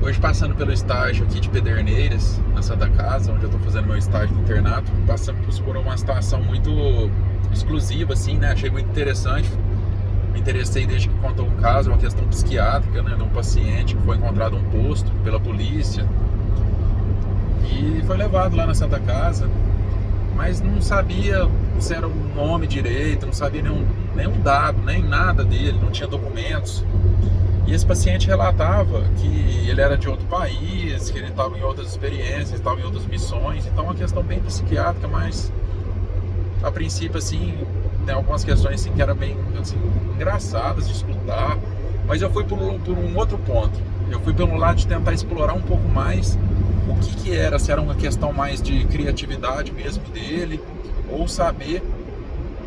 Hoje passando pelo estágio aqui de Pederneiras, na Santa Casa, onde eu tô fazendo meu estágio de internato, passamos por uma situação muito exclusiva, assim, né? Achei muito interessante. Me interessei desde que contou um caso, uma questão psiquiátrica, né? De um paciente que foi encontrado um posto pela polícia e foi levado lá na Santa Casa, mas não sabia se era o nome direito, não sabia nenhum dado, nem nada dele, não tinha documentos. E esse paciente relatava que ele era de outro país, que ele estava em outras experiências, estava em outras missões. Então, é uma questão bem psiquiátrica, mas a princípio, assim, tem algumas questões assim, que eram bem assim, engraçadas de escutar. Mas eu fui por um outro ponto. Eu fui pelo lado de tentar explorar um pouco mais o que era, se era uma questão mais de criatividade mesmo dele, ou saber,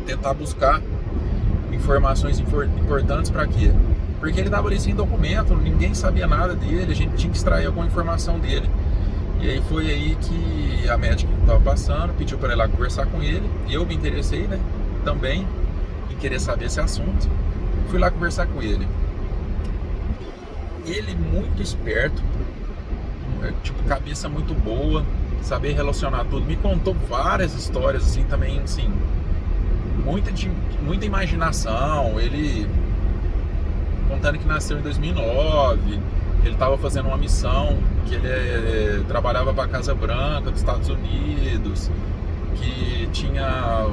tentar buscar informações importantes para quê? Porque ele estava ali sem documento, ninguém sabia nada dele, a gente tinha que extrair alguma informação dele. E aí foi aí que a médica que estava passando pediu para ir lá conversar com ele. Eu me interessei, né, também em querer saber esse assunto. Fui lá conversar com ele. Ele muito esperto, tipo, cabeça muito boa, saber relacionar tudo. Me contou várias histórias, assim, também, assim, muita imaginação. Ele contando que nasceu em 2009, que ele estava fazendo uma missão, que ele trabalhava para a Casa Branca dos Estados Unidos, que tinha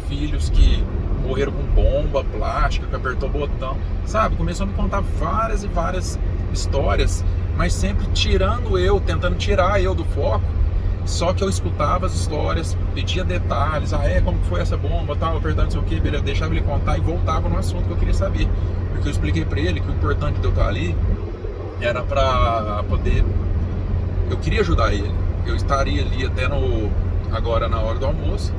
filhos que morreram com bomba plástica, que apertou o botão, sabe? Começou a me contar várias e várias histórias, mas sempre tentando tirar eu do foco. Só que eu escutava as histórias, pedia detalhes, como que foi essa bomba, tal, apertando não sei o que, beleza, deixava ele contar e voltava no assunto que eu queria saber. Porque eu expliquei pra ele que o importante de eu estar ali era pra poder... Eu queria ajudar ele. Eu estaria ali até agora na hora do almoço.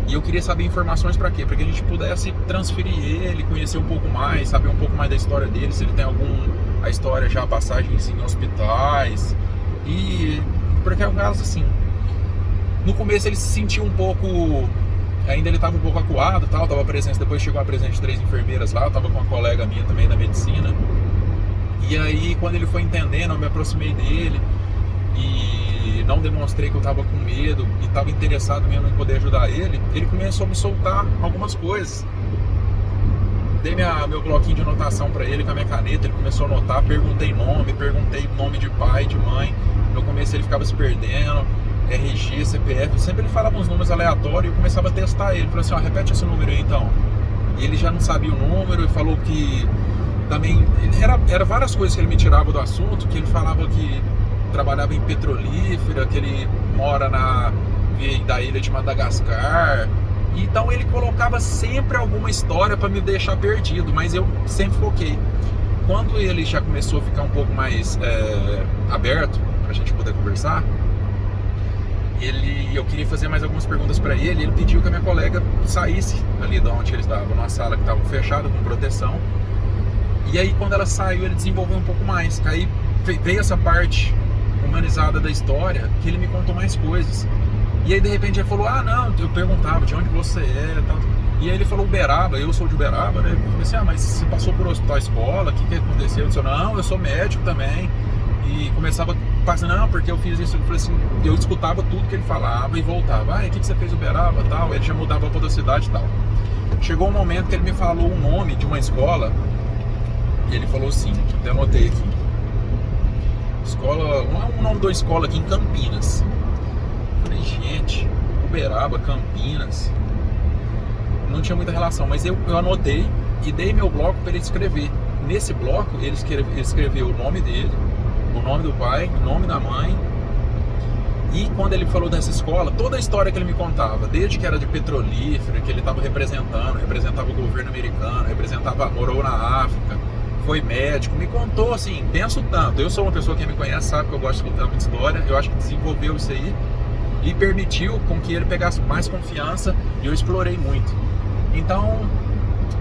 E eu queria saber informações pra quê? Pra que a gente pudesse transferir ele, conhecer um pouco mais, saber um pouco mais da história dele, se ele tem a história já, passagens em hospitais. E... porque é um caso assim, no começo ele se sentiu um pouco, ainda ele estava um pouco acuado, tal, tava presente, depois chegou a presença de 3 enfermeiras lá, eu tava com uma colega minha também da medicina. E aí quando ele foi entendendo, eu me aproximei dele e não demonstrei que eu tava com medo e tava interessado mesmo em poder ajudar ele. Ele começou a me soltar algumas coisas. Dei meu bloquinho de anotação para ele com a minha caneta, ele começou a anotar, perguntei nome de pai, de mãe. No começo ele ficava se perdendo, RG, CPF, sempre ele falava uns números aleatórios e eu começava a testar ele. Falei assim, repete esse número aí então. E ele já não sabia o número e falou que também, era várias coisas que ele me tirava do assunto, que ele falava que trabalhava em petrolífera, que ele mora da ilha de Madagascar. Então ele colocava sempre alguma história para me deixar perdido, mas eu sempre foquei. Quando ele já começou a ficar um pouco mais aberto pra gente poder conversar, eu queria fazer mais algumas perguntas para ele. Ele pediu que a minha colega saísse ali de onde ele estava, numa sala que estava fechada com proteção. E aí quando ela saiu, ele desenvolveu um pouco mais. Aí veio essa parte humanizada da história, que ele me contou mais coisas. E aí de repente ele falou, não, eu perguntava de onde você é, tal. E aí ele falou Uberaba, eu sou de Uberaba, né? Eu falei assim, mas você passou por hospital escola, o que aconteceu? Ele disse, não, eu sou médico também. E começava passando, não, porque eu fiz isso. Eu falei assim, eu escutava tudo que ele falava e voltava, o que você fez Uberaba, tal. Ele já mudava para outra cidade e tal. Chegou um momento que ele me falou o nome de uma escola, e ele falou assim, até anotei aqui, o nome da escola aqui em Campinas. Eu falei, gente, Uberaba, Campinas, não tinha muita relação, mas eu anotei e dei meu bloco para ele escrever. Nesse bloco ele escreveu o nome dele, o nome do pai, o nome da mãe. E quando ele falou dessa escola, toda a história que ele me contava, desde que era de petrolífera, que ele estava representava o governo americano, morou na África, foi médico, me contou assim, penso tanto. Eu sou uma pessoa que me conhece, sabe que eu gosto de escutar muita história. Eu acho que desenvolveu isso aí e permitiu com que ele pegasse mais confiança, e eu explorei muito. Então,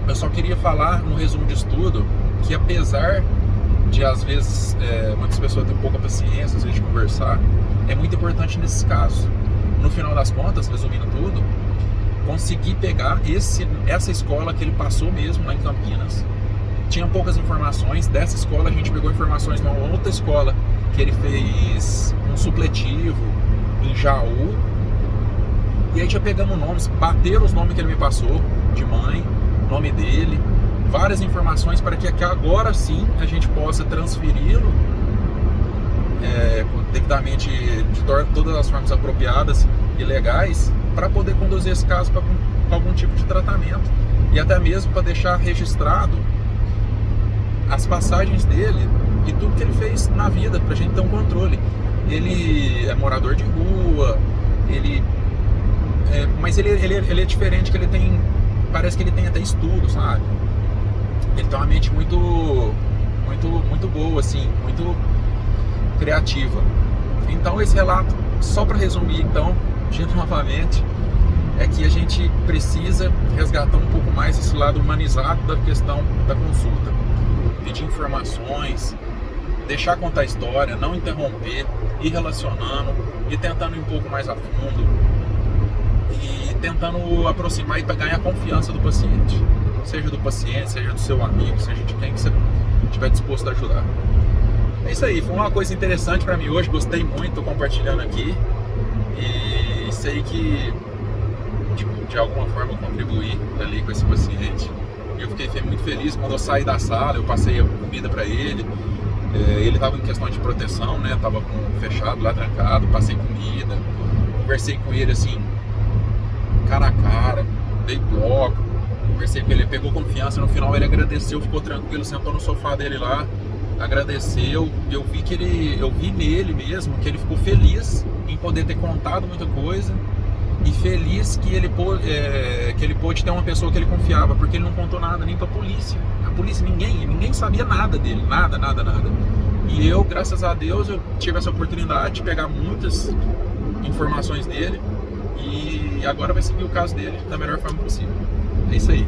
eu só queria falar no resumo de estudo que, apesar de às vezes muitas pessoas terem pouca paciência às vezes de conversar, é muito importante nesses casos. No final das contas, resumindo tudo, consegui pegar essa escola que ele passou mesmo lá em Campinas tinha poucas informações. Dessa escola a gente pegou informações de uma outra escola que ele fez um supletivo em Jaú. E aí já pegamos nomes, bateram os nomes que ele me passou, de mãe, nome dele, várias informações para que agora sim a gente possa transferi-lo devidamente de todas as formas apropriadas e legais para poder conduzir esse caso para algum tipo de tratamento e até mesmo para deixar registrado as passagens dele e tudo que ele fez na vida, para a gente ter um controle. Ele é morador de rua, mas ele é diferente, que ele tem, parece que ele tem até estudo, sabe? Ele tem uma mente muito boa, assim, muito criativa. Então esse relato, só para resumir, então, novamente, é que a gente precisa resgatar um pouco mais esse lado humanizado da questão da consulta, pedir informações, deixar contar a história, não interromper, ir relacionando, ir tentando ir um pouco mais a fundo e tentando aproximar e ganhar a confiança do paciente, seja do paciente, seja do seu amigo, seja de quem que você estiver disposto a ajudar. É isso aí, foi uma coisa interessante para mim hoje, gostei muito, tô compartilhando aqui e sei que de alguma forma eu contribuí ali com esse paciente. Eu fiquei muito feliz quando eu saí da sala, eu passei a comida para ele. Ele estava em questão de proteção, né? Tava fechado lá, trancado, passei comida, conversei com ele assim, cara a cara, dei bloco, conversei com ele, ele pegou confiança, no final ele agradeceu, ficou tranquilo, sentou no sofá dele lá, agradeceu. Eu vi nele mesmo que ele ficou feliz em poder ter contado muita coisa e feliz que ele pôde ter uma pessoa que ele confiava, porque ele não contou nada nem pra polícia. A polícia, ninguém sabia nada dele, nada. E eu, graças a Deus, eu tive essa oportunidade de pegar muitas informações dele e agora vai seguir o caso dele da melhor forma possível. É isso aí.